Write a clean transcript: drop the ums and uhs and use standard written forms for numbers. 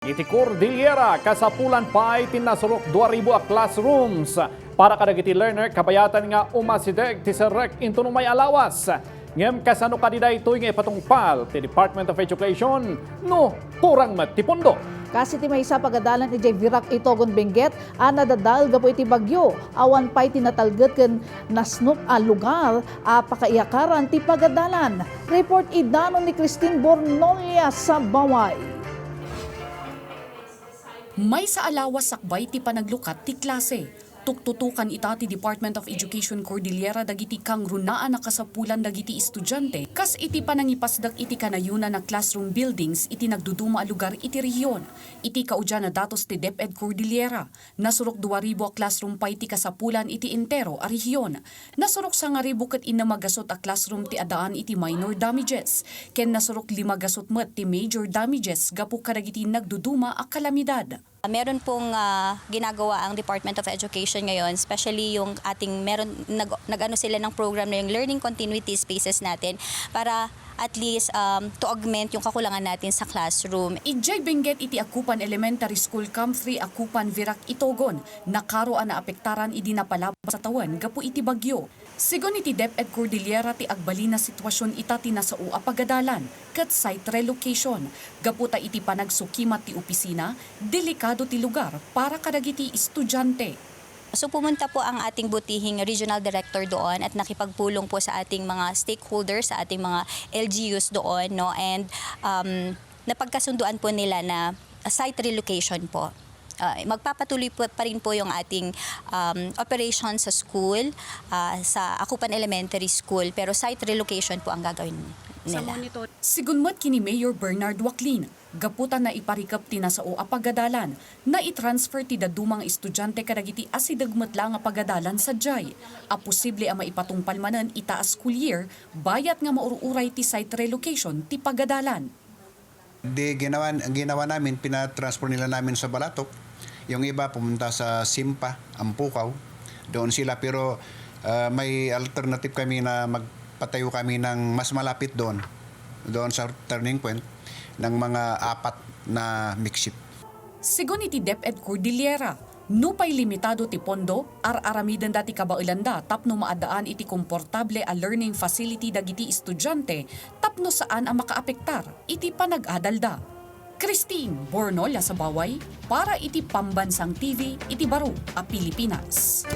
Iti Cordillera, kasapulan pa iti Nasurok 2,000 a classrooms para kadagiti learner kabayatan nga umasideg ti serek into may alawas. Ngem kasano kadida ito nga ipatungpal ti Department of Education no kurang matipundo. Kasi ti may isa pagadalan iti Virak itogon Benguet, nadadal gapo iti bagyo. Awan pa'y tinatalget ken nasnop a lugar pakaiyakaran ti pagadalan. Report idanon ni Christine Bornolla-Sabaway. May sa alawas sakbay ti panaglukat ti klase. Tuktutukan ita ti Department of Education Cordillera dagiti kang runaan na kasapulan dagiti estudyante kas iti panangipasdak iti kanayuna na classroom buildings iti nagduduma a lugar iti rehiyon. Iti kaudyan na datos ti DepEd Cordillera. Nasurok 2,000 a classroom pa iti kasapulan iti entero a rehiyon. Nasurok sa nga ribo ket inamagasot a classroom ti adaan iti minor damages. Ken nasurok 5 gasot met ti major damages gapu kadagiti nagduduma a kalamidad. Meron pong ginagawa ang Department of Education ngayon, especially yung ating nag-ano sila ng program na yung learning continuity spaces natin para at least to augment yung kakulangan natin sa classroom. Ijay Benguet iti Akupan Elementary School Camp 3 Akupan Virak Itogon, nakaroan na apektaran idi napalabas sa tawan gapu iti bagyo. Sigon iti DepEd Cordillera ti agbali na sitwasyon ita ti nasao a pagadalan ket site relocation. Gaputa iti panagsukimat ti opisina, delikado ti lugar para kadagiti estudyante. So pumunta po ang ating butihing regional director doon at nakipagpulong po sa ating mga stakeholders, sa ating mga LGUs doon, no? And napagkasunduan po nila na site relocation po. Magpapatuloy po pa rin po yung ating operation sa school, sa Akupan Elementary School, pero site relocation po ang gagawin nila. Sigunmat kini Mayor Bernard Waclin, gaputan na iparikap ti nasao a pagadalan, na i-transfer ti dadumang estudyante kadagiti asidagmet lang a pagadalan sa jay. A posible a maipatungpal manen ita a school year, bayat nga maururay ti site relocation ti pagadalan. Ginawa namin, pinatransfer nila namin sa Balatok. Yung iba pumunta sa Simpa, Ampukaw. Doon sila, pero may alternative kami na magpatayo kami ng mas malapit doon sa turning point ng mga 4 na mixed shift. Sigon iti DepEd Cordillera, nupay limitado ti pondo, aramidan dati kabailanda tapno maadaan iti komportable a learning facility dagiti estudyante tapno saan ang makaapektar iti panag-adalda. Christine Bornolla-Sabaway para iti Pambansang TV iti Baro a Pilipinas.